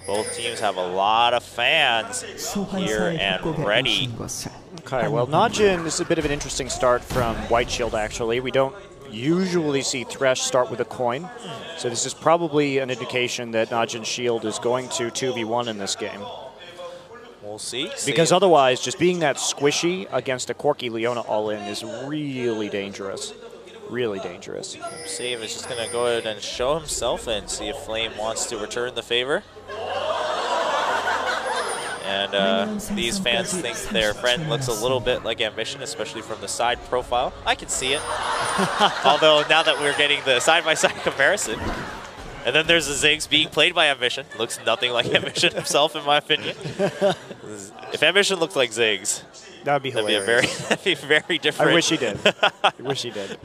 Both teams have a lot of fans here and ready. Okay, well, NaJin is a bit of an interesting start from White Shield, actually. We don't usually see Thresh start with a coin, so this is probably an indication that NaJin Shield is going to 2v1 in this game. We'll see. Because otherwise, just being that squishy against a Corki Leona all-in is really dangerous. Really dangerous. Save is just going to go ahead and show himself and see if Flame wants to return the favor. And these fans think their friend looks a little bit like Ambition, especially from the side profile. I can see it. Although now that we're getting the side-by-side comparison. And then there's the Ziggs being played by Ambition. Looks nothing like Ambition himself, in my opinion. If Ambition looked like Ziggs, that would be hilarious. That'd be very different. I wish he did. I wish he did.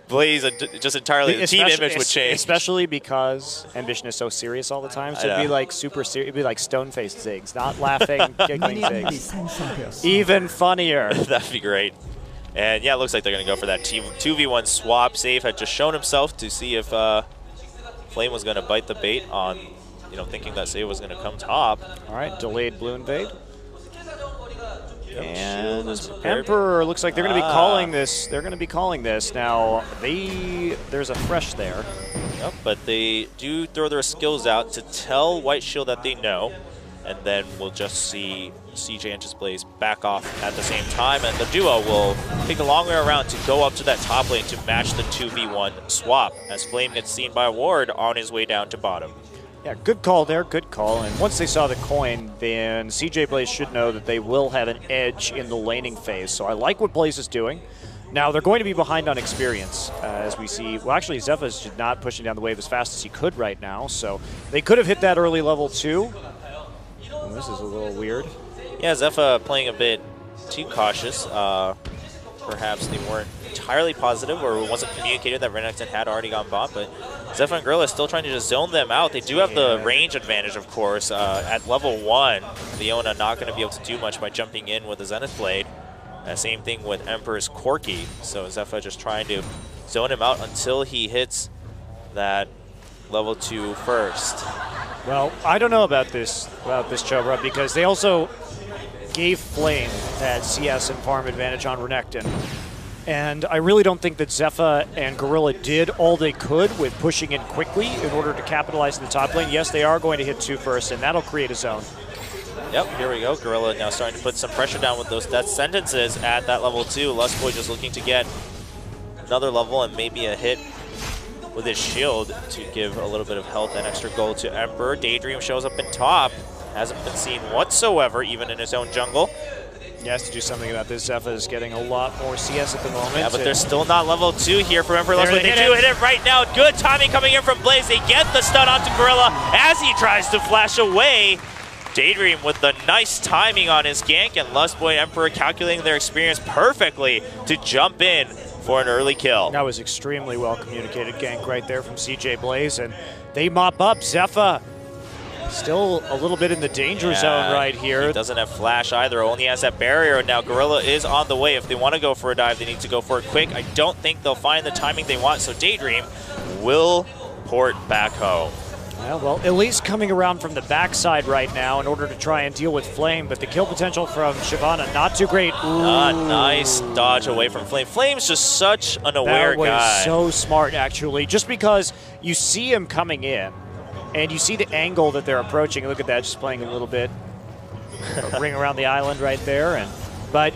Blaze, just entirely, the team image would change. Especially because Ambition is so serious all the time. So it'd be like super serious. It'd be like stone-faced Ziggs, not laughing, giggling Ziggs. Even funnier. That'd be great. And yeah, it looks like they're going to go for that 2v1 swap. Save had just shown himself to see if Flame was going to bite the bait on, thinking that Save was going to come top. All right, delayed blue invade. And Emperor looks like they're going to be calling this. They're going to be calling this. Now, there's a Thresh there. Yep, but they do throw their skills out to tell White Shield that they know. And then we'll just see CJ and just Blaze back off at the same time. And the duo will take the long way around to go up to that top lane to match the 2v1 swap as Flame gets seen by Ward on his way down to bottom. Yeah, good call there, good call. And once they saw the coin, then CJ Blaze should know that they will have an edge in the laning phase. So I like what Blaze is doing. Now, they're going to be behind on experience, as we see. Well, actually, Zepha's just not pushing down the wave as fast as he could right now. So they could have hit that early level 2. Oh, this is a little weird. Yeah, Zepha playing a bit too cautious. Perhaps they weren't entirely positive, or it wasn't communicated that Renekton had already gone bot, but Zepha and Gorilla is still trying to just zone them out. They do have the range advantage, of course. At level 1, Leona not going to be able to do much by jumping in with the Zenith Blade. Same thing with Emperor's Corki. So Zepha just trying to zone him out until he hits that level 2 first. Well, I don't know about this Chobra, because they also gave Flame that CS and farm advantage on Renekton. And I really don't think that Zepha and Gorilla did all they could with pushing in quickly in order to capitalize in the top lane. Yes, they are going to hit 2 first, and that'll create a zone. Yep, here we go. Gorilla now starting to put some pressure down with those death sentences at that level 2. Lustboy just looking to get another level and maybe a hit with his shield to give a little bit of health and extra gold to Emperor. Daydream shows up in top. Hasn't been seen whatsoever, even in his own jungle. He has to do something about this. Zepha is getting a lot more CS at the moment. Yeah, but they're still not level 2 here for Emperor Lustboy. They do hit it right now. Good timing coming in from Blaze. They get the stun onto Gorilla as he tries to flash away. Daydream with the nice timing on his gank, and Lustboy Emperor calculating their experience perfectly to jump in for an early kill. That was extremely well communicated gank right there from CJ Blaze, and they mop up. Zepha still a little bit in the danger zone right here. He doesn't have flash either, only has that barrier. Now Gorilla is on the way. If they want to go for a dive, they need to go for it quick. I don't think they'll find the timing they want, so Daydream will port back home. Yeah, well, at least coming around from the backside right now in order to try and deal with Flame, but the kill potential from Shyvana, not too great. Nice dodge away from Flame. Flame's just such an aware guy. That was so smart, actually, just because you see him coming in, and you see the angle that they're approaching. Look at that, just playing a little bit. A ring around the island right there. But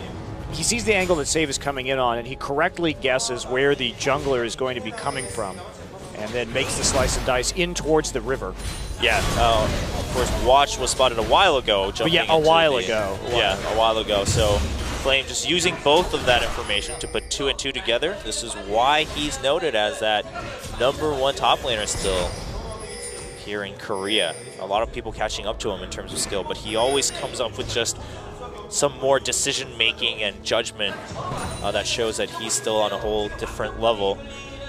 he sees the angle that Save is coming in on, and he correctly guesses where the jungler is going to be coming from, and then makes the slice and dice in towards the river. Yeah, of course, Watch was spotted a while ago. A while ago. So Flame just using both of that information to put 2 and 2 together. This is why he's noted as that #1 top laner still here in Korea. A lot of people catching up to him in terms of skill, but he always comes up with just some more decision-making and judgment that shows that he's still on a whole different level.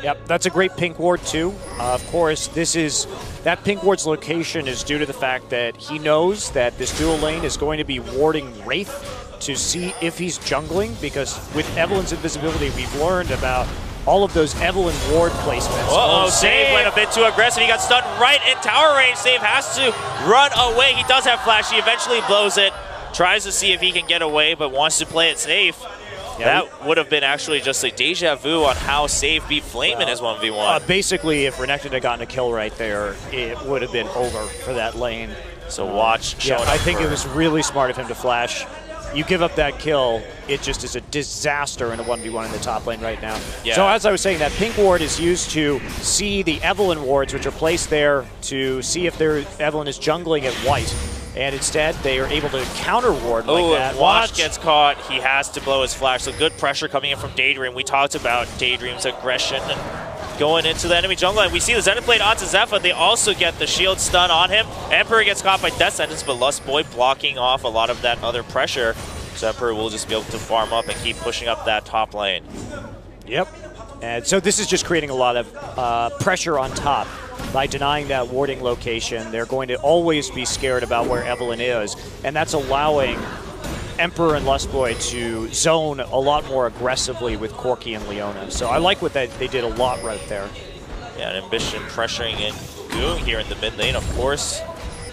Yep, that's a great pink ward too. Of course, that pink ward's location is due to the fact that he knows that this dual lane is going to be warding Wraith to see if he's jungling, because with Evelyn's invisibility, we've learned about all of those Evelyn ward placements. Uh-oh, Save went a bit too aggressive. He got stunned right in tower range. Save has to run away. He does have flash. He eventually blows it. Tries to see if he can get away, but wants to play it safe. Yeah, that would have been actually just a deja vu on how Save beat Flame in his 1v1. Basically, if Renekton had gotten a kill right there, it would have been over for that lane. So watch showing up. I think it was really smart of him to flash. You give up that kill, it just is a disaster in a 1v1 in the top lane right now. Yeah. So as I was saying, that pink ward is used to see the Evelyn wards, which are placed there to see if their Evelyn is jungling at white. And instead, they are able to counter ward like that. Watch gets caught. He has to blow his flash. So good pressure coming in from Daydream. We talked about Daydream's aggression and going into the enemy jungle. And we see the Zenith Blade onto Zephyr. They also get the shield stun on him. Emperor gets caught by Death Sentence, but Lustboy blocking off a lot of that other pressure. So Emperor will just be able to farm up and keep pushing up that top lane. Yep. And so this is just creating a lot of pressure on top. By denying that warding location, they're going to always be scared about where Evelyn is, and that's allowing Emperor and Lustboy to zone a lot more aggressively with Corki and Leona. So I like what they did a lot right there. Yeah, and Ambition pressuring in Goong here in the mid lane, of course.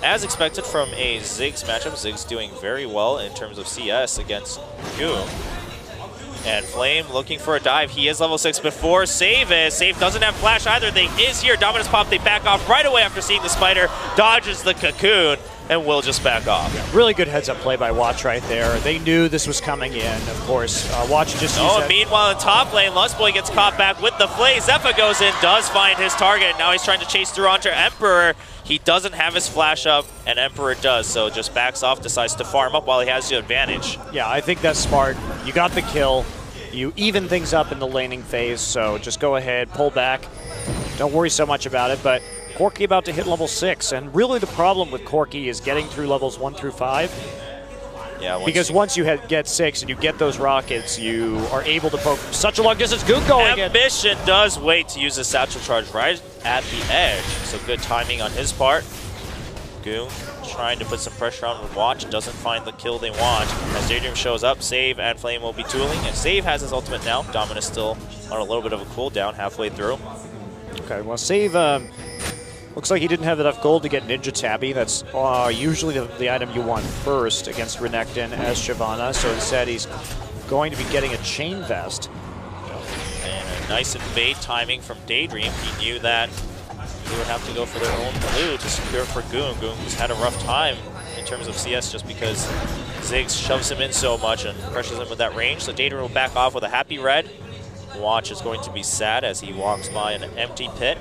As expected from a Ziggs matchup, Ziggs doing very well in terms of CS against Goong. And Flame looking for a dive. He is level 6 before Save is. Save doesn't have flash either. They is here. Dominus Pop, they back off right away after seeing the spider. Dodges the cocoon and will just back off. Yeah, really good heads-up play by Watch right there. They knew this was coming in, of course. Watch just used meanwhile in top lane, Lustboy gets caught back with the Flay. Zephyr goes in, does find his target. Now he's trying to chase through onto Emperor. He doesn't have his flash up, and Emperor does, so just backs off, decides to farm up while he has the advantage. Yeah, I think that's smart. You got the kill. You even things up in the laning phase, so just go ahead, pull back. Don't worry so much about it, but Corki about to hit level 6, and really the problem with Corki is getting through levels 1 through 5. Yeah, because once you get 6 and you get those rockets, you are able to poke from such a long distance. Goong going in. Ambition does wait to use the satchel charge right at the edge, so good timing on his part. Goong trying to put some pressure on with Watch, doesn't find the kill they want. As Daydream shows up, Save and Flame will be dueling, and Save has his ultimate now. Dominus still on a little bit of a cooldown halfway through. Okay, well Save looks like he didn't have enough gold to get Ninja Tabby. That's usually the item you want first against Renekton as Shyvana, so instead he's going to be getting a Chain Vest. And a nice invade timing from Daydream. He knew that they would have to go for their own blue to secure for Goong. Goong's had a rough time in terms of CS just because Ziggs shoves him in so much and pressures him with that range. So Daydream will back off with a happy red. Watch is going to be sad as he walks by an empty pit.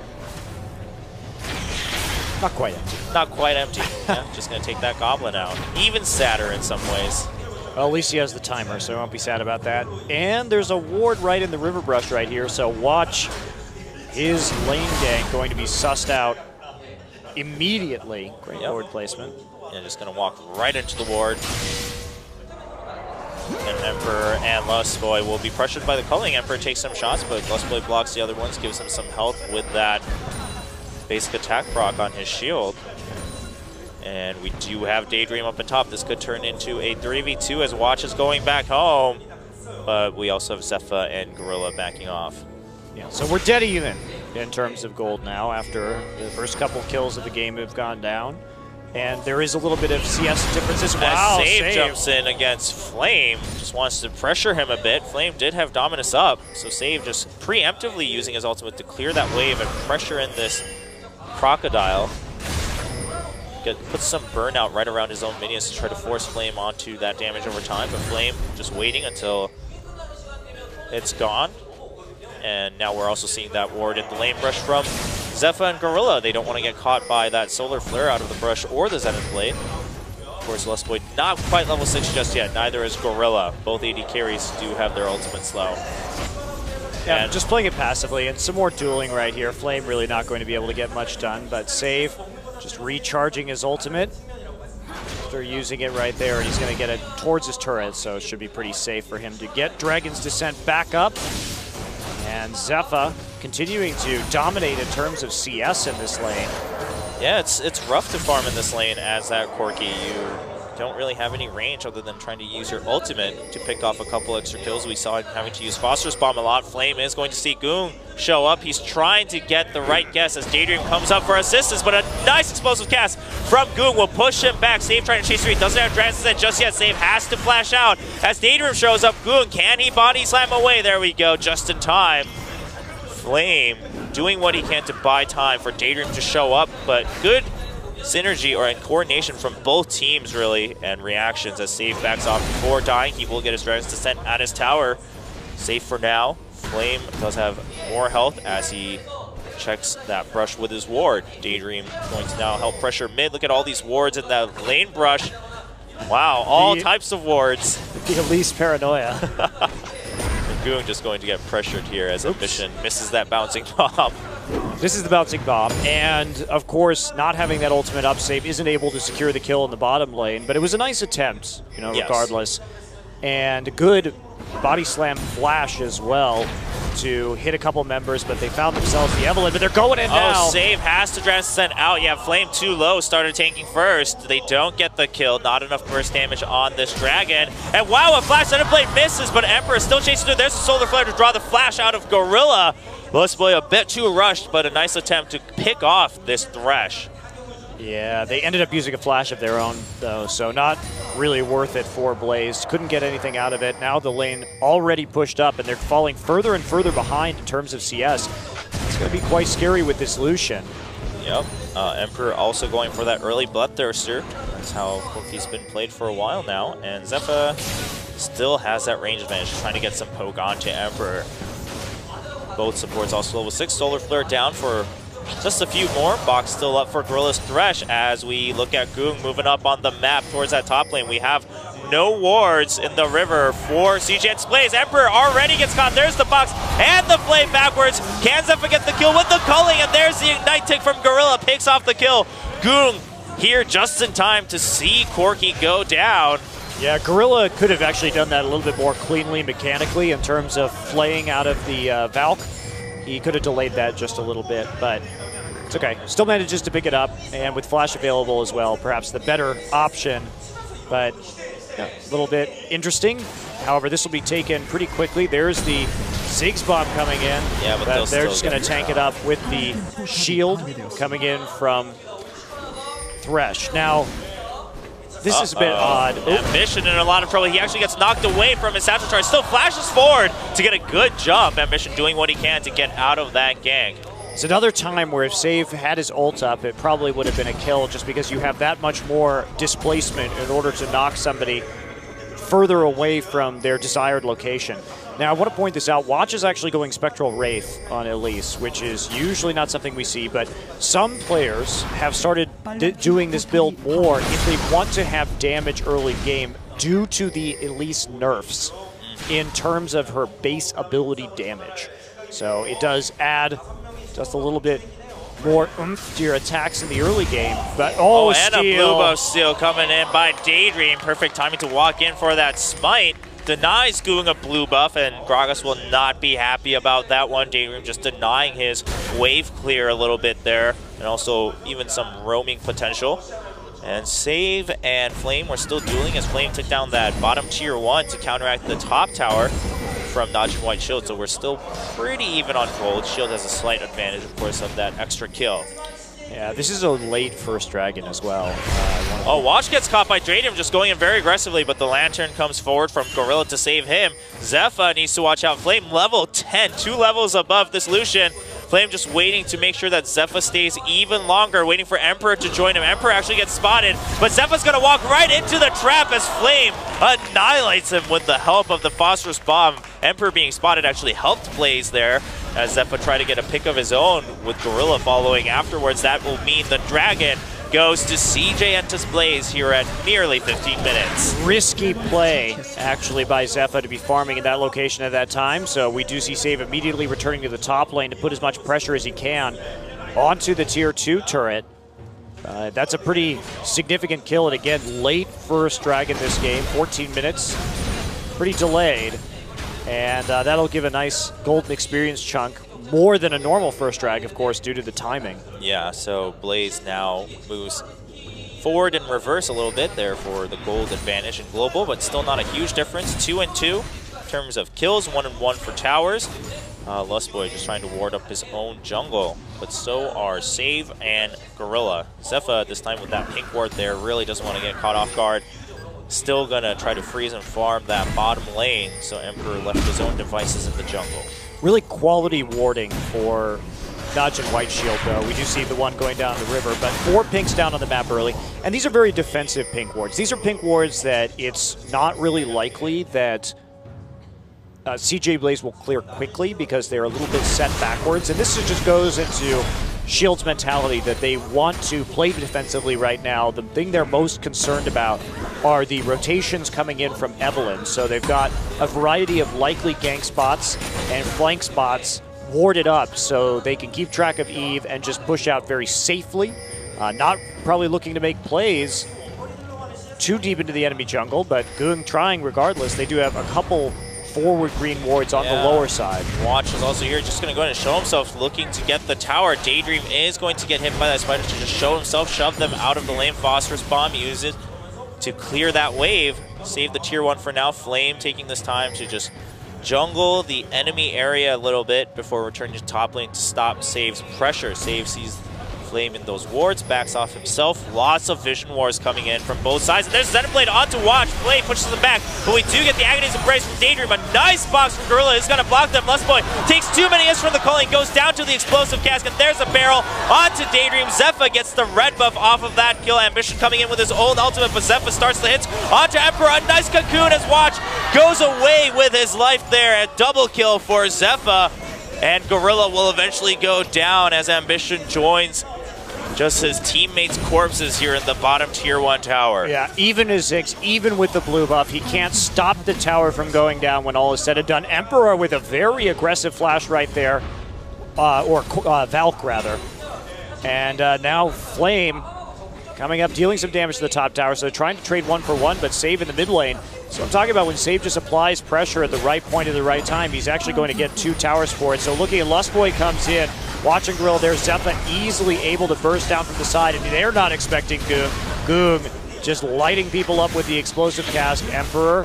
Not quite empty. Not quite empty. Yeah, just going to take that goblin out. Even sadder in some ways. Well, at least he has the timer, so I won't be sad about that. And there's a ward right in the river brush right here, so Watch his lane gank going to be sussed out immediately. Great ward placement. Yeah, just going to walk right into the ward. And Emperor and Lustboy will be pressured by the culling. Emperor takes some shots, but Lustboy blocks the other ones, gives him some health with that basic attack proc on his shield. And we do have Daydream up on top. This could turn into a 3v2 as Watch is going back home. But we also have Zephyr and Gorilla backing off. Yeah, so we're dead even in terms of gold now after the first couple kills of the game have gone down. And there is a little bit of CS differences. Wow, Save jumps in against Flame. Just wants to pressure him a bit. Flame did have Dominus up, so Save just preemptively using his ultimate to clear that wave and pressure in this Crocodile. Put some burnout right around his own minions to try to force Flame onto that damage over time, but Flame just waiting until it's gone. And now we're also seeing that ward in the lane brush from Zephyr and Gorilla. They don't want to get caught by that solar flare out of the brush or the Zenith Blade. Of course, Lustboy not quite level 6 just yet. Neither is Gorilla. Both AD carries do have their ultimate slow. Yeah, and just playing it passively and some more dueling right here. Flame really not going to be able to get much done, but Save just recharging his ultimate. They're using it right there, and he's going to get it towards his turret, so it should be pretty safe for him to get Dragon's Descent back up. And Zephyr continuing to dominate in terms of CS in this lane. Yeah, it's rough to farm in this lane as that Corki. don't really have any range other than trying to use your ultimate to pick off a couple extra kills. We saw him having to use Phosphorus Bomb a lot. Flame is going to see Goong show up. He's trying to get the right guess as Daydream comes up for assistance, but a nice explosive cast from Goong will push him back. Save trying to chase through. He doesn't have Dragon's Den just yet. Save has to flash out as Daydream shows up. Goong, can he body slam away? There we go, just in time. Flame doing what he can to buy time for Daydream to show up, but good synergy or coordination from both teams, really, and reactions as Save backs off before dying. He will get his Dragon's Descent at his tower. Safe for now. Flame does have more health as he checks that brush with his ward. Daydream going to now help pressure mid. Look at all these wards in the lane brush. Wow, all types of wards. The Elise paranoia. Goong just going to get pressured here as Ambition misses that bouncing bomb. This is the bouncing bomb, and of course, not having that ultimate up save isn't able to secure the kill in the bottom lane, but it was a nice attempt, you know, regardless. And a good body slam flash as well to hit a couple members, but they found themselves the Evelyn, but they're going in now. Oh, Save has to Dragon's Descent out. Yeah, Flame too low, started tanking first. They don't get the kill, not enough burst damage on this Dragon. And wow, a flash Underblade misses, but Emperor is still chasing through. There's a Solar Flare to draw the flash out of Gorilla. Mostly a bit too rushed, but a nice attempt to pick off this Thresh. Yeah, they ended up using a flash of their own, though, so not really worth it for Blaze. Couldn't get anything out of it. Now the lane already pushed up, and they're falling further and further behind in terms of CS. It's going to be quite scary with this Lucian. Yep. Emperor also going for that early Bloodthirster. That's how Corki's been played for a while now. And Zephyr still has that range advantage, trying to get some poke onto Emperor. Both supports also level 6. Solar Flare down for just a few more. Box still up for Gorilla's Thresh as we look at Goong moving up on the map towards that top lane. We have no wards in the river for CJB Blaze. Emperor already gets caught. There's the box and the flame backwards. Can Zephyr get the kill with the culling? And there's the Ignite tick from Gorilla. Picks off the kill. Goong here just in time to see Corki go down. Yeah, Gorilla could have actually done that a little bit more cleanly mechanically in terms of flaying out of the Valk. He could have delayed that just a little bit, but it's okay. Still manages to pick it up, and with Flash available as well, perhaps the better option, but a little bit interesting. However, this will be taken pretty quickly. There's the Ziggs bomb coming in, yeah, but they're just going to tank it up with the shield coming in from Thresh. Now, this is a bit odd. Ambition in a lot of trouble. He actually gets knocked away from his satchel charge. Still flashes forward to get a good jump. Ambition doing what he can to get out of that gank. It's another time where if Save had his ult up, it probably would have been a kill just because you have that much more displacement in order to knock somebody further away from their desired location. Now, I want to point this out. Watch is actually going Spectral Wraith on Elise, which is usually not something we see, but some players have started doing this build more if they want to have damage early game due to the Elise nerfs in terms of her base ability damage. So it does add just a little bit more oomph to your attacks in the early game. But and a blue buff steal coming in by Daydream. Perfect timing to walk in for that smite. Denies Goong a blue buff, and Gragas will not be happy about that one. Daydream just denying his wave clear a little bit there, and also even some roaming potential. And Save and Flame were still dueling as Flame took down that bottom tier 1 to counteract the top tower from NaJin White Shield, so we're still pretty even on gold. Shield has a slight advantage, of course, of that extra kill. Yeah, this is a late first dragon as well. Watch gets caught by Daydream, just going in very aggressively, but the Lantern comes forward from Gorilla to save him. Zephyr needs to watch out. Flame level 10, 2 levels above this Lucian. Flame just waiting to make sure that Zephyr stays even longer, waiting for Emperor to join him. Emperor actually gets spotted, but Zephyr's going to walk right into the trap as Flame annihilates him with the help of the Phosphorus Bomb. Emperor being spotted actually helped Blaze there as Zephyr tried to get a pick of his own with Gorilla following afterwards. That will mean the Dragon goes to CJ Entus Blaze here at nearly 15 minutes. Risky play, actually, by Zephyr to be farming in that location at that time. So we do see Save immediately returning to the top lane to put as much pressure as he can onto the tier 2 turret. That's a pretty significant kill, and again, late first dragon this game, 14 minutes, pretty delayed. And that'll give a nice golden experience chunk, more than a normal first drag, of course, due to the timing. Yeah, so Blaze now moves forward and reverse a little bit there for the gold advantage in global, but still not a huge difference. 2-2 in terms of kills, 1-1 for towers. Lustboy just trying to ward up his own jungle, but so are Save and Gorilla. Zephyr this time with that pink ward there really doesn't want to get caught off guard. Still gonna try to freeze and farm that bottom lane, so Emperor left his own devices in the jungle. Really quality warding for NaJin White Shield, though. We do see the one going down the river, but 4 pinks down on the map early. And these are very defensive pink wards. These are pink wards that it's not really likely that CJB will clear quickly because they're a little bit set backwards. And this just goes into Shield's mentality that they want to play defensively right now. The thing they're most concerned about are the rotations coming in from Evelynn. So they've got a variety of likely gank spots and flank spots warded up so they can keep track of Eve and just push out very safely. Not probably looking to make plays too deep into the enemy jungle, but Goong trying regardless. They do have a couple forward green wards on the lower side. Watch is also here, just going to go ahead and show himself, looking to get the tower. Daydream is going to get hit by that spider to just show himself, shove them out of the lane. Phosphorus Bomb, use it to clear that wave. Save the tier 1 for now. Flame taking this time to just jungle the enemy area a little bit before returning to top lane to stop Save's pressure. Save sees Flame in those wards, backs off himself. Lots of vision wars coming in from both sides. And there's Xenoblade onto Watch. Flame pushes them back, but we do get the Agony's Embrace from Daydream. A nice box from Gorilla is going to block them. Lustboy takes too many hits from the culling, goes down to the explosive cask, and there's a barrel onto Daydream. Zephyr gets the red buff off of that kill. Ambition coming in with his own ultimate, but Zephyr starts the hits onto Emperor. A nice cocoon as Watch goes away with his life there. A double kill for Zephyr, and Gorilla will eventually go down as Ambition joins just his teammates' corpses here in the bottom tier 1 tower. Yeah, even as Ziggs, even with the blue buff, he can't stop the tower from going down when all is said and done. Emperor with a very aggressive flash right there, or Valk rather. And now Flame coming up, dealing some damage to the top tower. So they're trying to trade 1 for 1, but Save in the mid lane. So I'm talking about when Save just applies pressure at the right point at the right time, he's actually going to get 2 towers for it. So looking at Lustboy comes in, watching Gorilla there, Zephyr easily able to burst down from the side, and they're not expecting Goong. Goong just lighting people up with the explosive cask. Emperor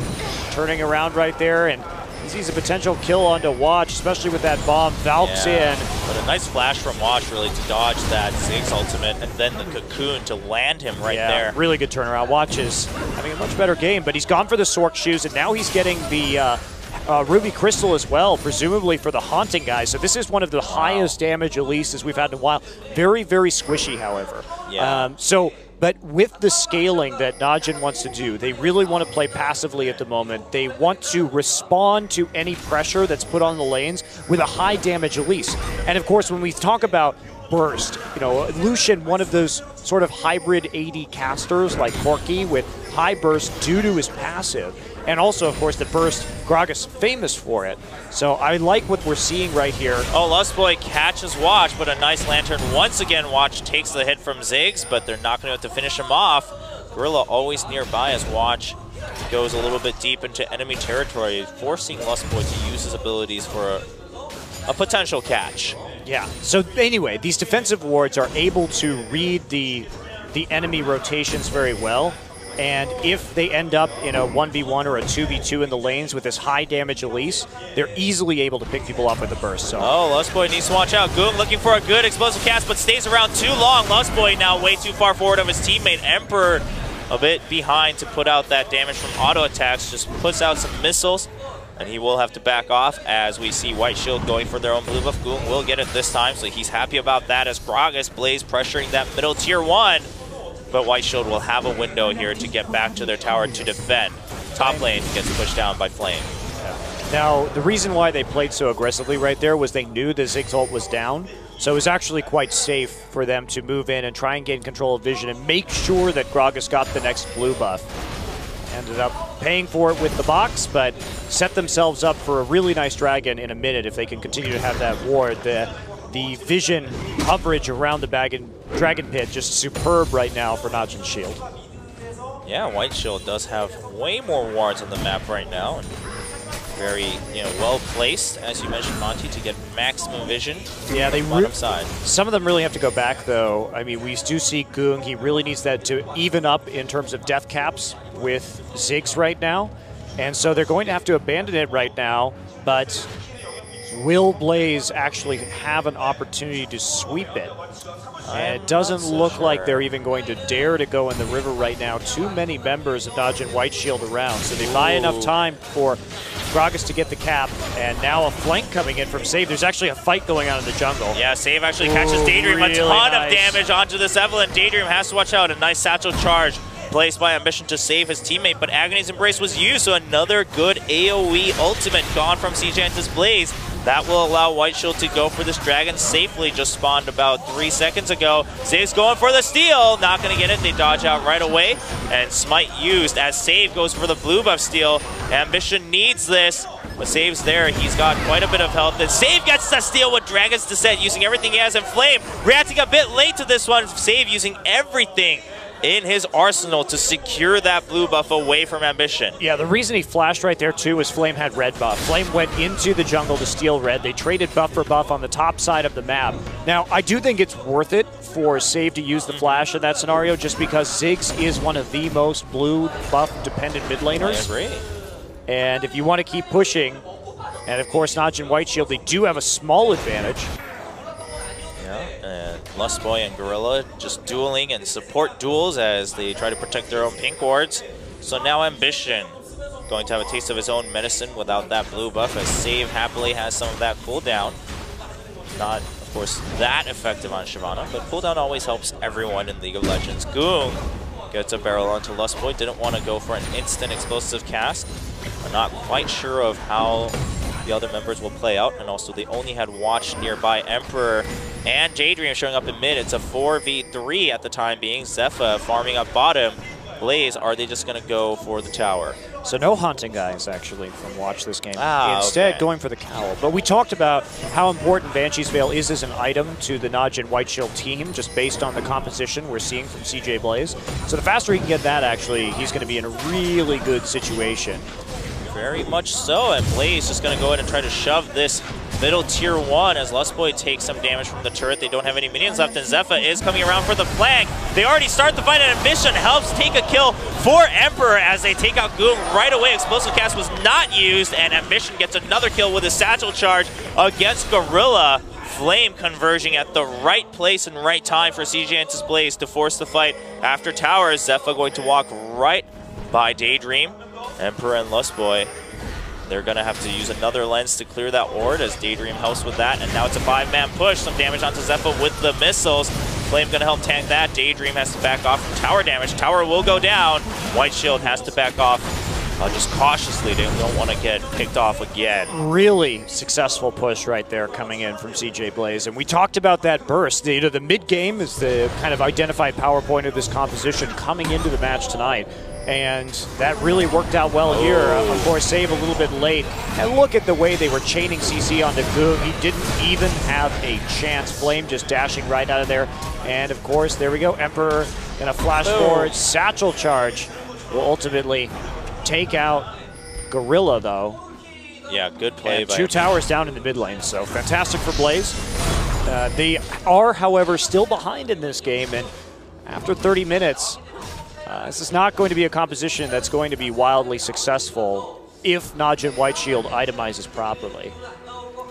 turning around right there, and he sees a potential kill onto Watch, especially with that bomb. Valk's in. But a nice flash from Watch really to dodge that Ziggs ultimate, and then the cocoon to land him right there. Really good turnaround. Watch is having a much better game, but he's gone for the Sork shoes, and now he's getting the Ruby Crystal as well, presumably for the Haunting guy. So this is one of the highest damage Elises we've had in a while. Very, very squishy, however. Yeah. But with the scaling that NaJin wants to do, they really want to play passively at the moment. They want to respond to any pressure that's put on the lanes with a high damage Elise. And of course, when we talk about burst, you know, Lucian, one of those sort of hybrid AD casters like Corki with high burst due to his passive. And also, of course, the burst, Gragas famous for it. So I like what we're seeing right here. Oh, Lustboy catches Watch, but a nice lantern. Once again, Watch takes the hit from Ziggs, but they're not going to have to finish him off. Gorilla always nearby as Watch goes a little bit deep into enemy territory, forcing Lustboy to use his abilities for a potential catch. Yeah, so anyway, these defensive wards are able to read the enemy rotations very well. And if they end up in a 1v1 or a 2v2 in the lanes with this high damage Elise, they're easily able to pick people off with the burst. So. Oh, Lustboy needs to watch out. Goong looking for a good explosive cast, but stays around too long. Lustboy now way too far forward of his teammate. Emperor a bit behind to put out that damage from auto attacks, just puts out some missiles, and he will have to back off as we see White Shield going for their own blue buff. Goong will get it this time, so he's happy about that as Gragas Blaze pressuring that middle tier 1. But White Shield will have a window here to get back to their tower to defend. Top lane gets pushed down by Flame. Now, the reason why they played so aggressively right there was they knew the Ziggs ult was down. So it was actually quite safe for them to move in and try and gain control of vision and make sure that Gragas got the next blue buff. Ended up paying for it with the box, but set themselves up for a really nice dragon in a minute if they can continue to have that ward. The vision coverage around the dragon pit just superb right now for NaJin Shield. Yeah, White Shield does have way more wards on the map right now. And very, well placed, as you mentioned, Monty, to get maximum vision. Yeah, they bottom side. Some of them really have to go back, though. I mean, we do see Goong. He really needs that to even up in terms of death caps with Ziggs right now, and so they're going to have to abandon it right now. But will Blaze actually have an opportunity to sweep it? And it doesn't look like they're even going to dare to go in the river right now. Too many members of NaJin White Shield around, so they buy enough time for Gragas to get the cap, and now a flank coming in from Save. There's actually a fight going on in the jungle. Yeah, Save actually catches Daydream. Really a ton nice. of damage onto this Evelynn. Daydream has to watch out. A nice satchel charge placed by Ambition to save his teammate, but Agony's Embrace was used, so another good AoE ultimate gone from CJ's Blaze. That will allow White Shield to go for this dragon safely. Just spawned about 3 seconds ago. Save's going for the steal. Not going to get it. They dodge out right away. And Smite used as Save goes for the blue buff steal. Ambition needs this, but Save's there. He's got quite a bit of health. And Save gets the steal with Dragon's Descent, using everything he has in Flame. Reacting a bit late to this one. Save using everything in his arsenal to secure that blue buff away from Ambition. Yeah, the reason he flashed right there too is Flame had red buff. Flame went into the jungle to steal red. They traded buff for buff on the top side of the map. Now, I do think it's worth it for Save to use the flash in that scenario, just because Ziggs is one of the most blue buff dependent mid laners. I agree. And if you want to keep pushing, and of course NaJin White Shield, they do have a small advantage. And Lustboy and Gorilla just dueling and support duels as they try to protect their own pink wards. So now Ambition going to have a taste of his own medicine without that blue buff, as Save happily has some of that cooldown. Not, of course, that effective on Shyvana, but cooldown always helps everyone in League of Legends. Goong gets a barrel onto Lustboy. Didn't want to go for an instant explosive cast. I'm not quite sure of how the other members will play out, and also they only had Watch nearby. Emperor and Daydream showing up in mid. It's a 4v3 at the time being. Zephyr farming up bottom. Blaze, are they just going to go for the tower? So no hunting guys, actually, from Watch this game. Instead, going for the cowl. But we talked about how important Banshee's Veil is as an item to the NaJin White Shield team, just based on the composition we're seeing from CJ Blaze. So the faster he can get that, actually, he's going to be in a really good situation. Very much so, and Blaze just going to go ahead and try to shove this middle tier 1 as Lustboy takes some damage from the turret. They don't have any minions left, and Zephyr is coming around for the flank. They already start the fight, and Ambition helps take a kill for Emperor as they take out Goong right away. Explosive cast was not used, and Ambition gets another kill with a satchel charge against Gorilla. Flame converging at the right place and right time for CJ Blaze to force the fight after towers. Zephyr going to walk right by Daydream. Emperor and Lustboy, they're going to have to use another lens to clear that ward as Daydream helps with that. And now it's a 5-man push. Some damage onto Zephyr with the missiles. Flame going to help tank that. Daydream has to back off from tower damage. Tower will go down. White Shield has to back off just cautiously. They don't want to get picked off again. Really successful push right there coming in from CJ Blaze. And we talked about that burst. The mid-game is the kind of identified power point of this composition coming into the match tonight. And that really worked out well here. Of course, Save a little bit late. And look at the way they were chaining CC onto Goong. He didn't even have a chance. Flame just dashing right out of there. And of course, there we go. Emperor gonna flash forward. Satchel charge will ultimately take out Gorilla, though. Yeah, good play. And 2 towers down in the mid lane, so fantastic for Blaze. They are, however, still behind in this game, and after 30 minutes, this is not going to be a composition that's going to be wildly successful if NaJin White Shield itemizes properly.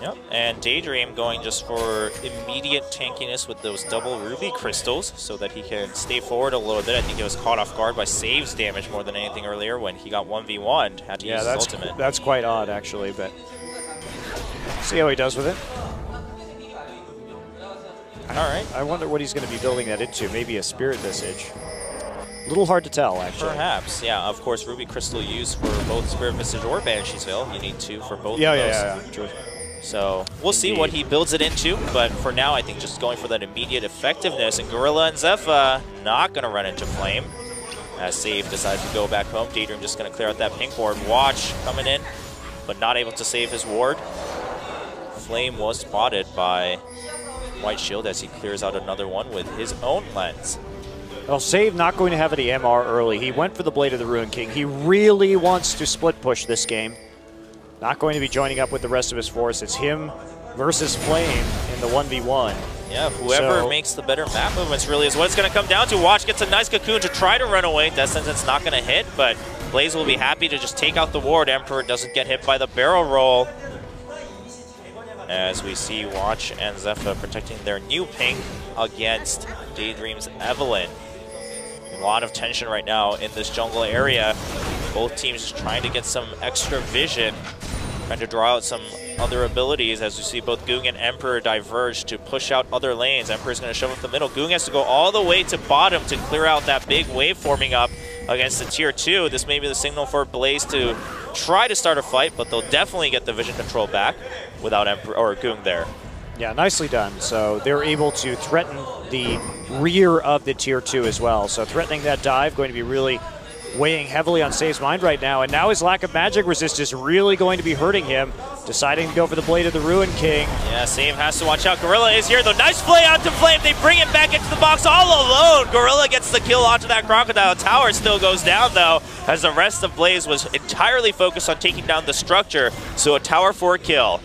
Yep, and Daydream going just for immediate tankiness with those double ruby crystals so that he can stay forward a little bit. I think he was caught off guard by Save's damage more than anything earlier when he got 1v1'd, had to use his ultimate. That's quite odd, actually, but see how he does with it. All right. I wonder what he's going to be building that into. Maybe a Spirit Visage. A little hard to tell, actually. Perhaps, yeah. Of course, Ruby Crystal used for both Spirit Visage or Banshee's Veil. You need 2 for both of those. Yeah, true. So we'll see what he builds it into, but for now, I think just going for that immediate effectiveness. And Gorilla and Zephyr not going to run into Flame as Save decides to go back home. Daydream just going to clear out that pink ward. Watch coming in, but not able to save his ward. Flame was spotted by White Shield as he clears out another one with his own lens. Well, Save not going to have any MR early. He went for the Blade of the Ruin King. He really wants to split push this game. not going to be joining up with the rest of his force. It's him versus Flame in the 1v1. Yeah, whoever makes the better map movements really is what it's going to come down to. Watch gets a nice cocoon to try to run away. Death Sentence not going to hit, but Blaze will be happy to just take out the ward. Emperor doesn't get hit by the barrel roll. As we see Watch and Zephyr protecting their new pink against Daydream's Evelynn. A lot of tension right now in this jungle area. Both teams just trying to get some extra vision, trying to draw out some other abilities as we see both Goong and Emperor diverge to push out other lanes. Emperor's going to shove up the middle. Goong has to go all the way to bottom to clear out that big wave forming up against the tier 2. This may be the signal for Blaze to try to start a fight, but they'll definitely get the vision control back without Emperor or Goong there. Yeah, nicely done. So they're able to threaten the rear of the tier 2 as well. So threatening that dive going to be really weighing heavily on Save's mind right now, and now his lack of magic resist is really going to be hurting him. Deciding to go for the Blade of the Ruin King. Yeah, Save has to watch out. Gorilla is here, though. Nice play out to Flame. They bring him back into the box all alone. Gorilla gets the kill onto that Crocodile. Tower still goes down, though, as the rest of Blaze was entirely focused on taking down the structure. So a tower for a kill.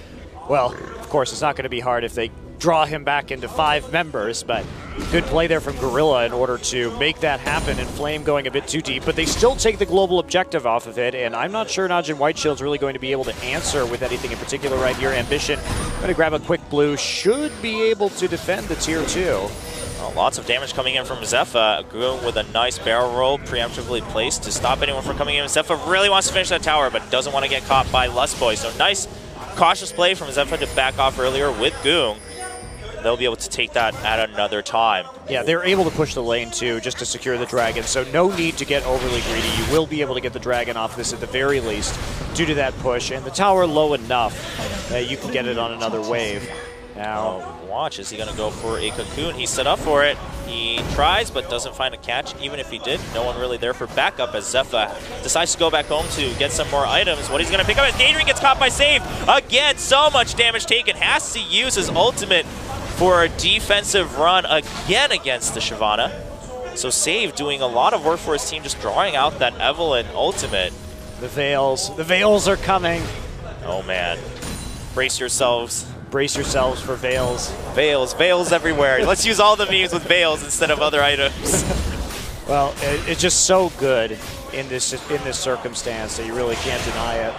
Well, of course, it's not going to be hard if they draw him back into 5 members, but good play there from Gorilla in order to make that happen, and Flame going a bit too deep, but they still take the global objective off of it, and I'm not sure NaJin Whiteshield's really going to be able to answer with anything in particular right here. Ambition, going to grab a quick blue, should be able to defend the tier 2. Well, lots of damage coming in from Zephyr. Goong with a nice barrel roll preemptively placed to stop anyone from coming in. Zephyr really wants to finish that tower, but doesn't want to get caught by Lustboy, so nice cautious play from Zephyr to back off earlier with Goong. They'll be able to take that at another time. Yeah, they're able to push the lane too, just to secure the dragon, so no need to get overly greedy. You will be able to get the dragon off this at the very least due to that push, and the tower low enough that you can get it on another wave. Now, Watch, is he going to go for a cocoon? He's set up for it. He tries, but doesn't find a catch. Even if he did, no one really there for backup as Zephyr decides to go back home to get some more items. What he's going to pick up is Daydream gets caught by Save. Again, so much damage taken. Has to use his ultimate for a defensive run again against the Shyvana. So Save doing a lot of work for his team, just drawing out that Evelynn ultimate. The Veils are coming. Oh man, brace yourselves. Brace yourselves for Veils. Veils everywhere. Let's use all the memes with Veils instead of other items. Well, it's just so good in this circumstance that you really can't deny it.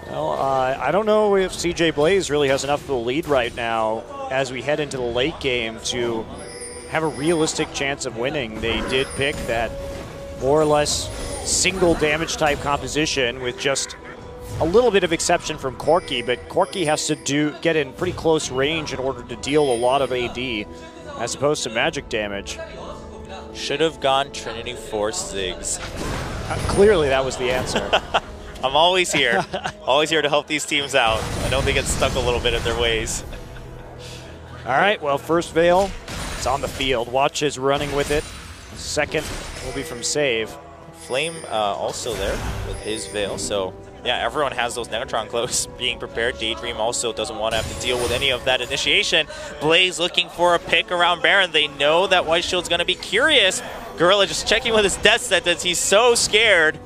Well, I don't know if CJ Blaze really has enough of a lead right now as we head into the late game to have a realistic chance of winning. They did pick that more or less single damage type composition with just a little bit of exception from Corki, but Corki has to get in pretty close range in order to deal a lot of AD as opposed to magic damage. Should have gone Trinity Force Ziggs. Clearly that was the answer. I'm always here. Always here to help these teams out. I don't think it's stuck a little bit in their ways. All right, well, first Veil, it's on the field. Watch is running with it. Second will be from Save. Flame also there with his Veil, so yeah, everyone has those Negatron cloaks being prepared. Daydream also doesn't want to have to deal with any of that initiation. Blaze looking for a pick around Baron. They know that Whiteshield's going to be curious. Gorilla just checking with his death sentence. He's so scared.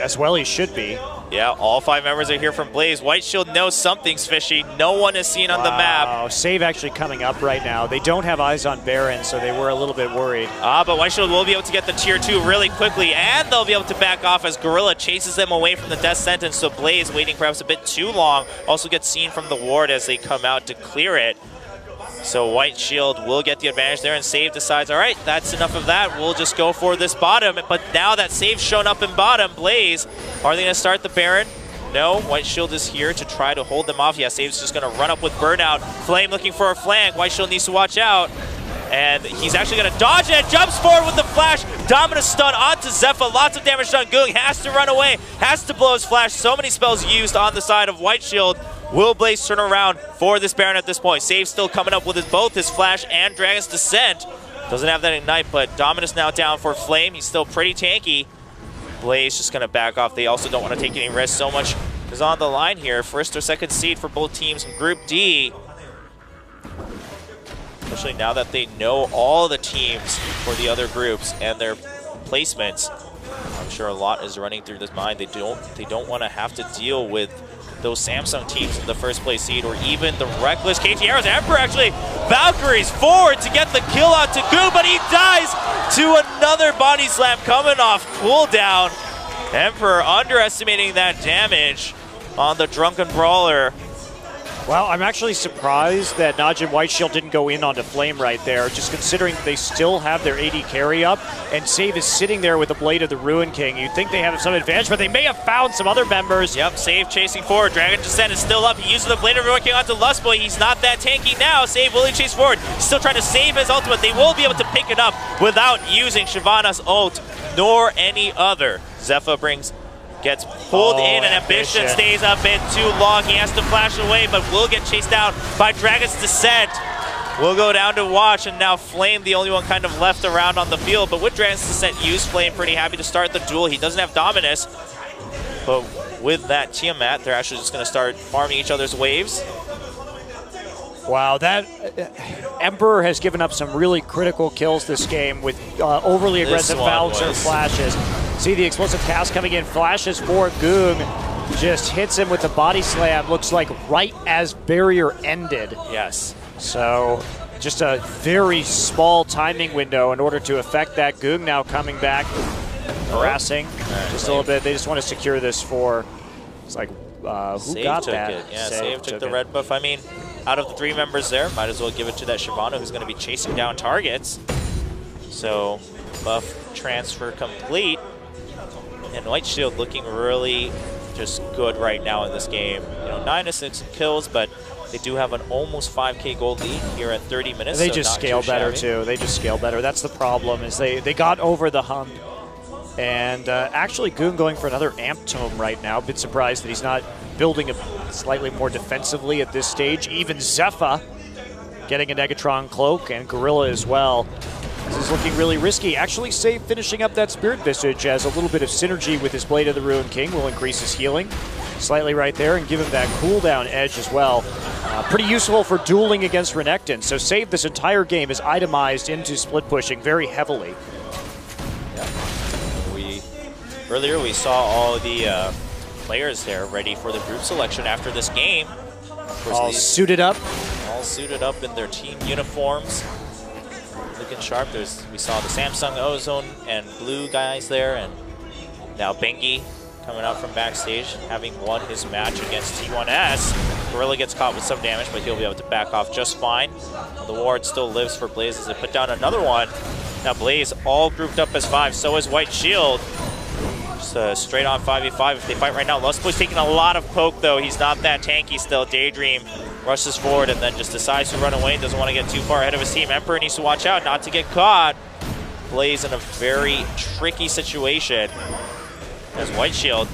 As well he should be. Yeah, all 5 members are here from Blaze. Whiteshield knows something's fishy. No one is seen on the map. Save actually coming up right now. They don't have eyes on Baron, so they were a little bit worried. But Whiteshield will be able to get the tier 2 really quickly, and they'll be able to back off as Gorilla chases them away from the death sentence. So Blaze waiting perhaps a bit too long. Also gets seen from the ward as they come out to clear it. So Whiteshield will get the advantage there, and Save decides, all right, that's enough of that. We'll just go for this bottom. But now that Save's shown up in bottom, Blaze, are they going to start the Baron? No, Whiteshield is here to try to hold them off. Yeah, Save's just going to run up with Burnout. Flame looking for a flank. Whiteshield needs to watch out. And he's actually going to dodge it. Jumps forward with the flash. Dominus stun onto Zephyr. Lots of damage done. Goong has to run away. Has to blow his flash. So many spells used on the side of Whiteshield. Will Blaze turn around for this Baron at this point? Save still coming up with both his flash and Dragon's Descent. Doesn't have that Ignite, but Dominus now down for Flame. He's still pretty tanky. Blaze just going to back off. They also don't want to take any risks. So much is on the line here. First or second seed for both teams in Group D. Especially now that they know all the teams for the other groups and their placements. I'm sure a lot is running through this mind. They don't want to have to deal with those Samsung teams in the first place seed, or even the reckless KTRs. Emperor actually Valkyries forward to get the kill on Tagu, but he dies to another body slam coming off cooldown. Emperor underestimating that damage on the Drunken Brawler. Well, I'm actually surprised that NaJin Whiteshield didn't go in onto Flame right there, just considering they still have their AD carry up, and Save is sitting there with the Blade of the Ruin King. You'd think they have some advantage, but they may have found some other members. Yep, Save chasing forward. Dragon Descent is still up. He uses the Blade of the Ruin King onto Lustboy. He's not that tanky now. Save will chase forward. He's still trying to save his ultimate. They will be able to pick it up without using Shyvana's ult, nor any other. Zephyr gets pulled in, and Ambition stays a bit too long. He has to flash away, but will get chased down by Dragon's Descent. We'll go down to watch, and now Flame, the only one kind of left around on the field. But with Dragon's Descent used, Flame pretty happy to start the duel. He doesn't have Dominus, but with that Tiamat, they're actually just going to start farming each other's waves. Wow, that Emperor has given up some really critical kills this game with overly aggressive Valkyrie flashes. See the explosive cast coming in, flashes for Goong, just hits him with the body slam, looks like right as barrier ended. Yes. So just a very small timing window in order to affect that. Goong now coming back, harassing just a little bit. They just want to secure this for, it's like, who Save got took that? It. Yeah, Save took the red buff. I mean, out of the 3 members there, might as well give it to that Shyvana, who's going to be chasing down targets. So buff transfer complete. And Whiteshield looking really just good right now in this game. You know, 9 assists and kills, but they do have an almost 5K gold lead here at 30 minutes. They just scale better too. They just scale better. That's the problem, is they got over the hump. And actually Goong going for another Amp Tome right now. Bit surprised that he's not building a slightly more defensively at this stage. Even Zephyr getting a Negatron Cloak, and Gorilla as well. This is looking really risky. Actually, Save finishing up that Spirit Visage as a little bit of synergy with his Blade of the Ruin King will increase his healing slightly right there and give him that cooldown edge as well. Pretty useful for dueling against Renekton. So Save this entire game is itemized into split pushing very heavily. Earlier we saw all the players there ready for the group selection after this game. All suited up. All suited up in their team uniforms. Looking sharp. We saw the Samsung Ozone and Blue guys there, and now Bengi coming out from backstage, having won his match against T1S. Gorilla gets caught with some damage, but he'll be able to back off just fine. The ward still lives for Blaze as they put down another one. Now Blaze all grouped up as 5, so is Whiteshield. Just straight on 5v5 if they fight right now. Lustboy's taking a lot of poke though. He's not that tanky still. Daydream rushes forward and then just decides to run away. Doesn't want to get too far ahead of his team. Emperor needs to watch out not to get caught. Blaze in a very tricky situation as Whiteshield.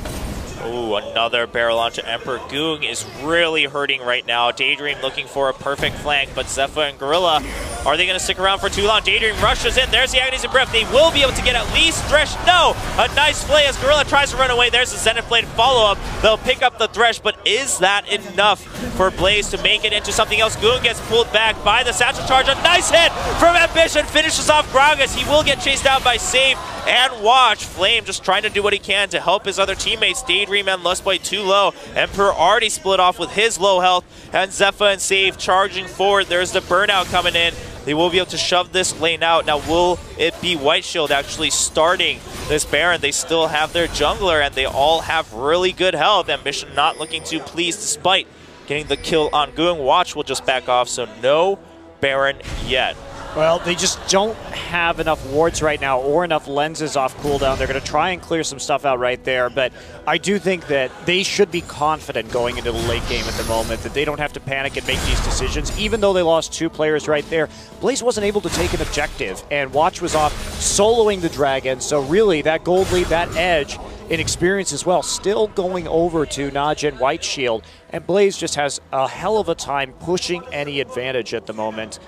Ooh, another barrel onto Emperor. Goong is really hurting right now. Daydream looking for a perfect flank, but Zephyr and Gorilla, are they going to stick around for too long? Daydream rushes in. There's the Agonizing Breath. They will be able to get at least Thresh. No! A nice play as Gorilla tries to run away. There's the Zenith Blade follow-up. They'll pick up the Thresh, but is that enough for Blaze to make it into something else? Goong gets pulled back by the Satchel Charge. A nice hit from Ambition. Finishes off Gragas. He will get chased down by Save and Watch. Flame just trying to do what he can to help his other teammates. Daydream and Lustboy too low. Emperor already split off with his low health, and Zephyr and Save charging forward. There's the burnout coming in. They will be able to shove this lane out. Now, will it be Whiteshield actually starting this Baron? They still have their jungler, and they all have really good health. Ambition not looking too pleased despite getting the kill on Goong. Watch will just back off, so no Baron yet. Well, they just don't have enough wards right now or enough lenses off cooldown. They're going to try and clear some stuff out right there, but I do think that they should be confident going into the late game at the moment, that they don't have to panic and make these decisions. Even though they lost 2 players right there, Blaze wasn't able to take an objective, and Watch was off soloing the Dragon, so really that gold lead, that edge in experience as well, still going over to NaJin Whiteshield, and Blaze just has a hell of a time pushing any advantage at the moment.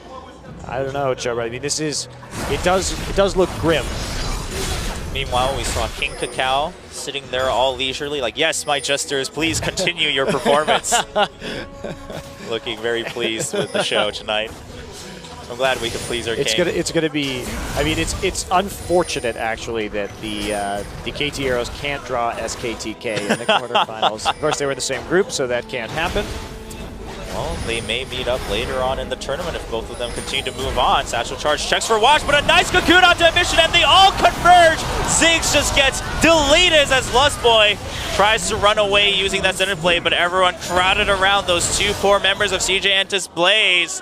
I don't know, Joe. I mean, this is, it does look grim. Meanwhile, we saw King Cacao sitting there all leisurely, like, yes, my jesters, please continue your performance. Looking very pleased with the show tonight. I'm glad we could please our king. It's gonna be. I mean, it's unfortunate actually that the KT Arrows can't draw SKTK in the quarterfinals. Of course, they were the same group, so that can't happen. Well, they may meet up later on in the tournament if both of them continue to move on. Satchel Charge checks for Watch, but a nice cocoon onto Ambition, and they all converge. Ziggs just gets deleted as Lustboy tries to run away using that center play, but everyone crowded around those two poor members of CJ Entus Blaze.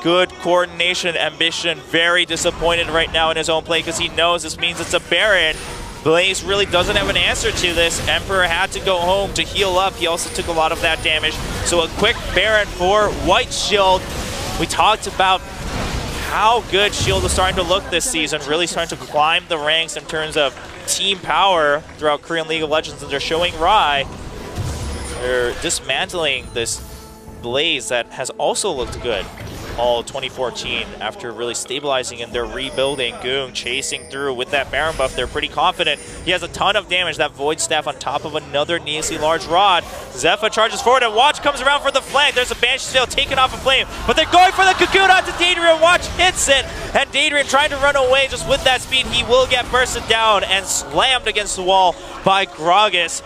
Good coordination. Ambition very disappointed right now in his own play because he knows this means it's a Baron. Blaze really doesn't have an answer to this. Emperor had to go home to heal up. He also took a lot of that damage. So a quick Baron for White Shield. We talked about how good Shield was starting to look this season, really starting to climb the ranks in terms of team power throughout Korean League of Legends, and they're showing Rai. They're dismantling this Blaze that has also looked good all 2014 after really stabilizing and they're rebuilding. Goong chasing through with that Baron buff. They're pretty confident. He has a ton of damage. That Void Staff on top of another needlessly large rod. Zephyr charges forward and Watch comes around for the flank. There's a Banshee Sail taken off a Flame, but they're going for the cocoon onto Daedrian. Watch hits it, and Daedrian trying to run away just with that speed. He will get bursted down and slammed against the wall by Gragas.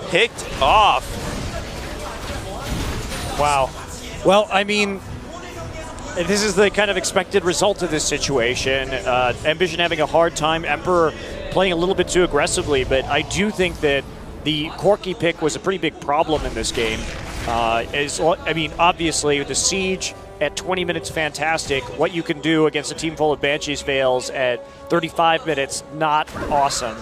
Picked off. Wow. Well, I mean, this is the kind of expected result of this situation. Ambition having a hard time, Emperor playing a little bit too aggressively, but I do think that the Corki pick was a pretty big problem in this game. I mean, obviously, the Siege at 20 minutes, fantastic. What you can do against a team full of Banshees Veils at 35 minutes, not awesome.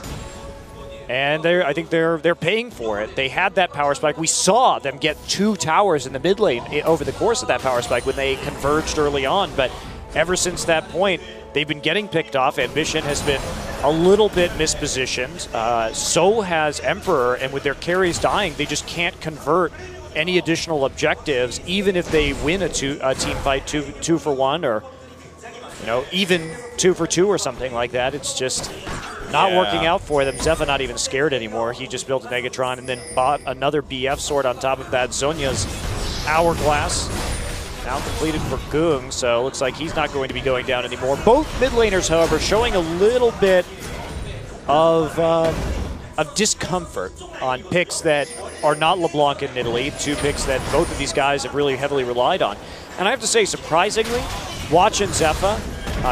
And I think they're paying for it. They had that power spike. We saw them get 2 towers in the mid lane over the course of that power spike when they converged early on. But ever since that point, they've been getting picked off. Ambition has been a little bit mispositioned. So has Emperor, and with their carries dying, they just can't convert any additional objectives, even if they win a team fight 2 for 1, or even 2 for 2 or something like that. It's just not working out for them. Zephyr not even scared anymore. He just built a Negatron and then bought another BF sword on top of that. Zonya's Hourglass now completed for Goong, so looks like he's not going to be going down anymore. Both mid laners, however, showing a little bit of discomfort on picks that are not LeBlanc and Nidalee, 2 picks that both of these guys have really heavily relied on. And I have to say, surprisingly, Watch and Zephyr,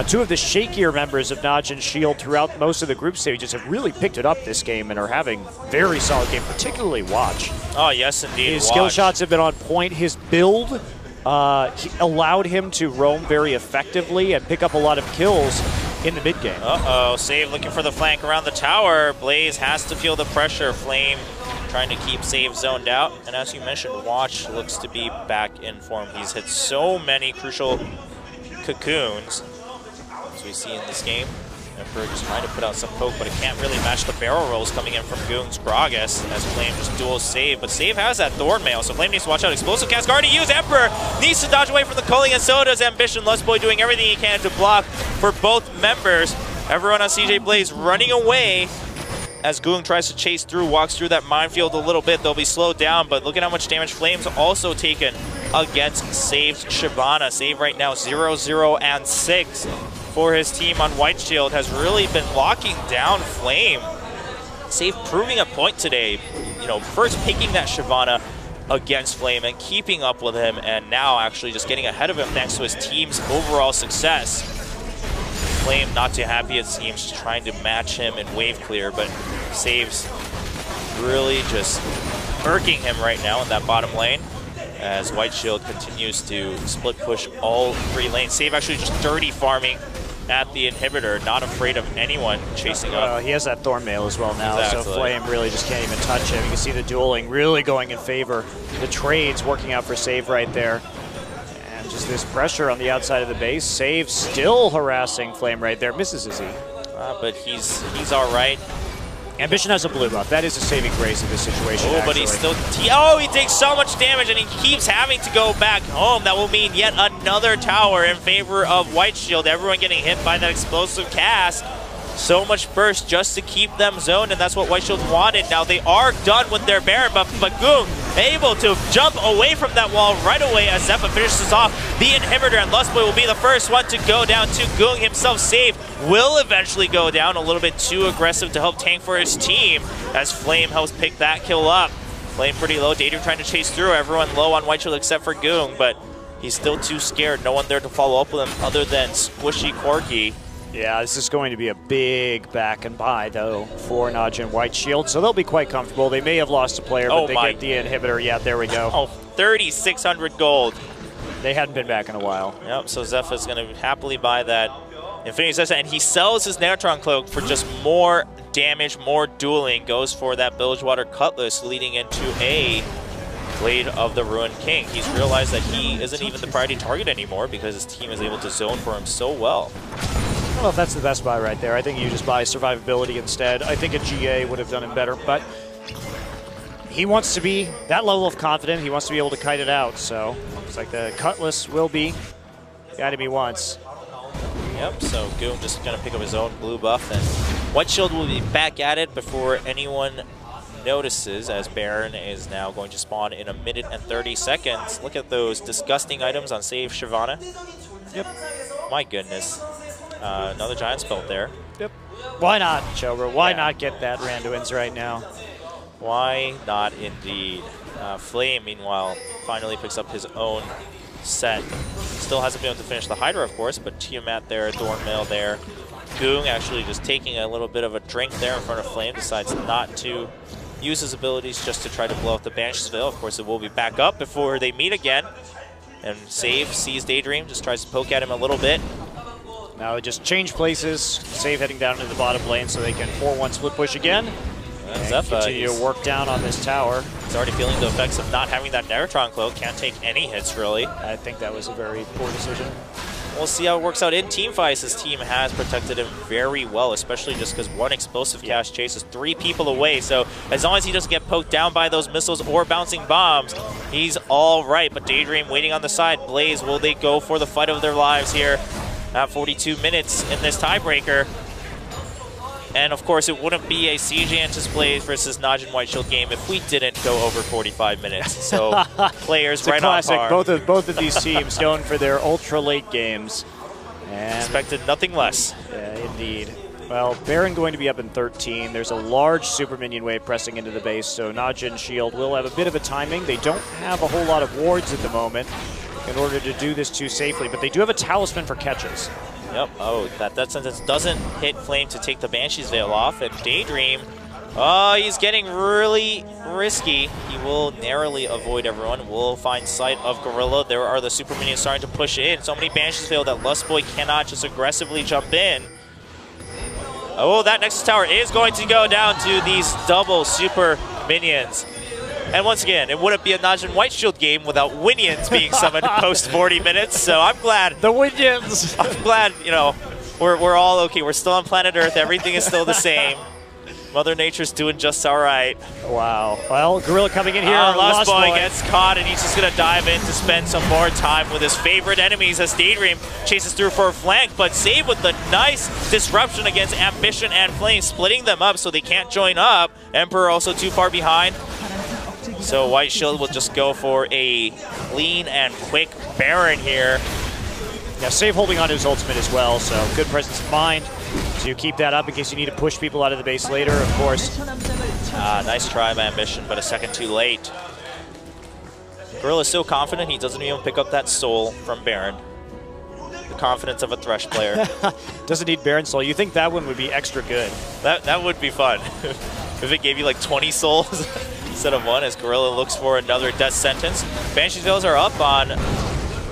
2 of the shakier members of NaJin Shield throughout most of the group stages, have really picked it up this game and are having very solid game, particularly Watch. Oh, yes, indeed. His skill shots have been on point. His build allowed him to roam very effectively and pick up a lot of kills in the mid game. Uh-oh, Save looking for the flank around the tower. Blaze has to feel the pressure. Flame trying to keep Save zoned out. And as you mentioned, Watch looks to be back in form. He's hit so many crucial cocoons, as we see in this game. Emperor just trying to put out some poke, but it can't really match the barrel rolls coming in from Goong's Gragas as Flame just duels Save. But Save has that Thorn Mail, so Flame needs to watch out. Explosive Cast already used. Emperor needs to dodge away from the culling, and so does Ambition. Lustboy doing everything he can to block for both members. Everyone on CJ Blaze running away as Goong tries to chase through, walks through that minefield a little bit. They'll be slowed down, but look at how much damage Flame's also taken against Save's Shyvana. Save right now 0-0 and 6 for his team on White Shield, has really been locking down Flame. Save proving a point today, first picking that Shyvana against Flame and keeping up with him, and now actually just getting ahead of him thanks to his team's overall success. Flame not too happy, it seems, trying to match him in wave clear, but Save's really just murking him right now in that bottom lane as White Shield continues to split push all 3 lanes. Save actually just dirty farming at the inhibitor, not afraid of anyone chasing up. He has that Thorn Mail as well now, exactly. So Flame really just can't even touch him. You can see the dueling really going in favor. The trades working out for Save right there. And just this pressure on the outside of the base. Save still harassing Flame right there. Misses Izzy. But he's all right. Ambition has a blue buff. That is a saving grace in this situation. Oh, but he's still... he takes so much damage, and he keeps having to go back home. That will mean yet another tower in favor of White Shield. Everyone getting hit by that explosive cast. So much burst just to keep them zoned, and that's what White Shield wanted. Now they are done with their Baron buff, but Goong able to jump away from that wall right away as Zephyr finishes off the inhibitor, and Lustboy will be the first one to go down. Goong himself Save will eventually go down, a little bit too aggressive to help tank for his team as Flame helps pick that kill up. Flame pretty low, Daedream trying to chase through, everyone low on White Shield except for Goong, but he's still too scared, no one there to follow up with him other than Squishy Corky. Yeah, this is going to be a big back and buy, though, for NaJin White Shield, so they'll be quite comfortable. They may have lost a player, but they get the inhibitor. Yeah, there we go. Oh, 3,600 gold. They hadn't been back in a while. Yep, so Zephyr's going to happily buy that Infinity Session, and he sells his Negatron Cloak for just more damage, more dueling, goes for that Bilgewater Cutlass, leading into a Blade of the Ruined King. He's realized that he isn't even the priority target anymore because his team is able to zone for him so well. I don't know if that's the best buy right there. I think you just buy survivability instead. I think a GA would have done him better, but he wants to be that level of confident. He wants to be able to kite it out, so looks like the Cutlass will be guiding me once. Yep, so Goom just going to pick up his own blue buff, and White Shield will be back at it before anyone notices, as Baron is now going to spawn in 1 minute and 30 seconds. Look at those disgusting items on Save Shyvana. Yep. My goodness. Another Giant Spell there. Yep. Why not, Chobra? Why not get that Randuin's right now? Why not indeed? Flame, meanwhile, finally picks up his own set. Still hasn't been able to finish the Hydra, of course, but Tiamat there, Thornmail there. Goong actually just taking a little bit of a drink there in front of Flame, decides not to use his abilities just to try to blow up the Banshee's Veil. Of course, it will be back up before they meet again. And Save sees Daedream, just tries to poke at him a little bit. Now just change places. Save heading down into the bottom lane so they can 4-1 split push again. And continue to work down on this tower. He's already feeling the effects of not having that Negatron Cloak. Can't take any hits, really. I think that was a very poor decision. We'll see how it works out in teamfights. His team has protected him very well, especially just because one explosive cast chases 3 people away. So as long as he doesn't get poked down by those missiles or bouncing bombs, he's all right. But Daedream waiting on the side. Blaze, will they go for the fight of their lives here at 42 minutes in this tiebreaker? And of course, it wouldn't be a CJ Entus Blaze versus NaJin White Shield game if we didn't go over 45 minutes. So players it's right classic. on par. Both of these teams known for their ultra late games. And expected nothing less. Yeah, indeed. Well, Baron going to be up in 13. There's a large super minion wave pressing into the base, so NaJin Shield will have a bit of a timing. They don't have a whole lot of wards at the moment in order to do this too safely, but they do have a talisman for catches. Yep. Oh, that sentence doesn't hit Flame to take the Banshee's Veil off. And Daedream, oh, he's getting really risky. He will narrowly avoid everyone. Will find sight of Gorilla. There are the super minions starting to push in. So many Banshee's Veil that Lustboy cannot just aggressively jump in. Oh, that Nexus Tower is going to go down to these double super minions. And once again, it wouldn't be a NaJin White Shield game without Winions being summoned post 40 minutes. So I'm glad. The Winions! I'm glad, you know, we're all okay. We're still on planet Earth. Everything is still the same. Mother Nature's doing just all right. Wow. Well, Gorilla coming in here. Lustboy gets caught, and he's just going to dive in to spend some more time with his favorite enemies as Daedream chases through for a flank, but Save with the nice disruption against Ambition and Flame, splitting them up so they can't join up. Emperor also too far behind. So White Shield will just go for a clean and quick Baron here. Yeah, Save holding on to his ultimate as well, so good presence of mind to keep that up in case you need to push people out of the base later, of course. Nice try by Ambition, but a second too late. Gorilla's so confident he doesn't even pick up that soul from Baron. The confidence of a Thresh player. Doesn't need Baron soul. You think that one would be extra good. That would be fun. If it gave you like 20 souls instead of 1, as Gorilla looks for another death sentence. Banshee's Veils are up on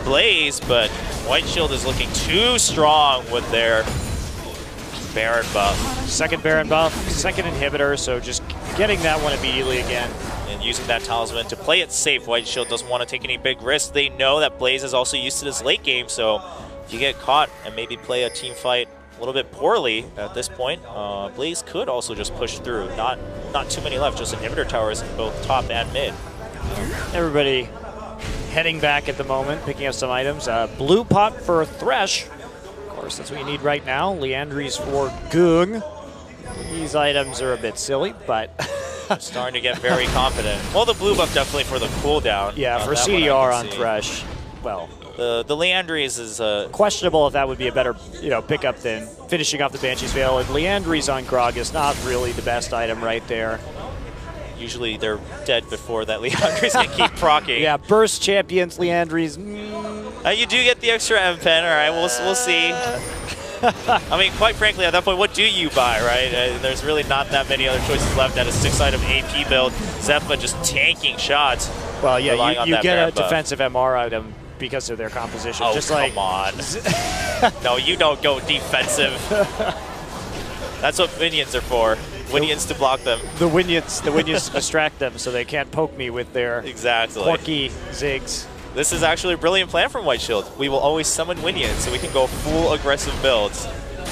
Blaze, but White Shield is looking too strong with their Baron buff. Second Baron buff, second inhibitor, so just getting that one immediately again. And using that talisman to play it safe. White Shield doesn't want to take any big risks. They know that Blaze is also used to this late game, so if you get caught and maybe play a team fight a little bit poorly at this point, Blaze could also just push through. Not too many left, just inhibitor towers in both top and mid. Everybody heading back at the moment, picking up some items. Blue pot for Thresh. Of course, that's what you need right now. Leandries for Goong. These items are a bit silly, but Starting to get very confident. Well, the blue buff definitely for the cooldown. Yeah, for CDR on Thresh, well. The Leandries is questionable if that would be a better pickup than finishing off the Banshee's Veil. And Leandries on Grog is not really the best item right there. Usually they're dead before that Leandries can keep proccing. Yeah, burst champions, Leandries. You do get the extra M pen. All right, we'll see. I mean, quite frankly, at that point, what do you buy, right? There's really not that many other choices left at a 6-item AP build. Zephyr just tanking shots. Well, yeah, you get a defensive MR item because of their composition. Oh, just come on. No, you don't go defensive. That's what minions are for. Minions to block them. The minions distract them so they can't poke me with their quirky zigs. This is actually a brilliant plan from White Shield. We will always summon minions so we can go full aggressive builds.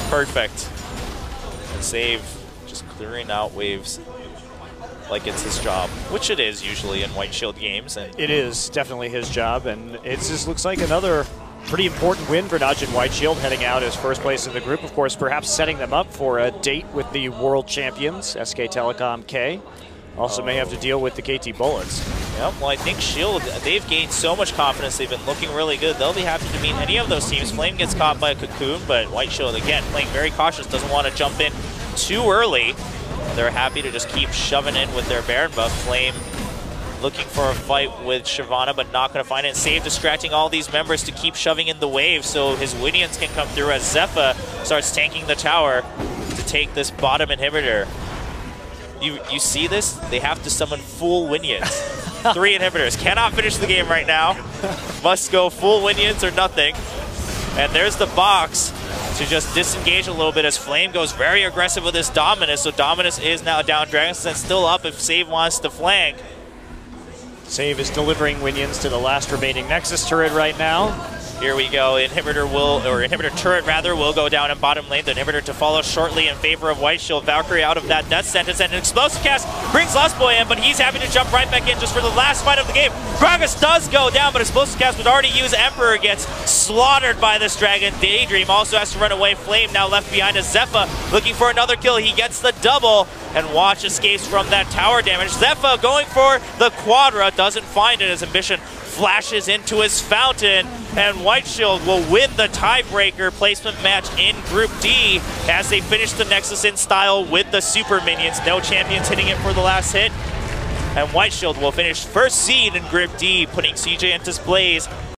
Perfect. And Save just clearing out waves like it's his job, which it is usually in White Shield games. And it is definitely his job, and it just looks like another pretty important win for NaJin White Shield, heading out as first place in the group. Of course, perhaps setting them up for a date with the world champions, SK Telecom K. Also may have to deal with the KT Bullets. Yep, well, I think Shield, they've gained so much confidence. They've been looking really good. They'll be happy to meet any of those teams. Flame gets caught by a Cocoon, but White Shield, again, playing very cautious, doesn't want to jump in too early. They're happy to just keep shoving in with their Baron buff. Flame looking for a fight with Shyvana, but not going to find it. Save distracting all these members to keep shoving in the wave so his Winions can come through as Zephyr starts tanking the tower to take this bottom inhibitor. You see this? They have to summon full Winions. 3 inhibitors. Cannot finish the game right now. Must go full Winions or nothing. And there's the box to just disengage a little bit as Flame goes very aggressive with his Dominus. So Dominus is now down. Dragon's Sense still up if Save wants to flank. Save is delivering Winions to the last remaining Nexus turret right now. Here we go. Inhibitor turret rather will go down in bottom lane. The inhibitor to follow shortly in favor of White Shield. Valkyrie out of that death sentence, and an explosive cast brings Lost Boy in, but he's having to jump right back in just for the last fight of the game. Gragas does go down, but explosive cast would already use. Emperor gets slaughtered by this dragon. Daydream also has to run away. Flame now left behind as Zephyr looking for another kill. He gets the double, and Watch escapes from that tower damage. Zephyr going for the Quadra, doesn't find it as Ambition flashes into his fountain, and White Shield will win the tiebreaker placement match in Group D as they finish the Nexus in style with the Super Minions. No champions hitting it for the last hit, and White Shield will finish first seed in Group D, putting CJ Entus Blaze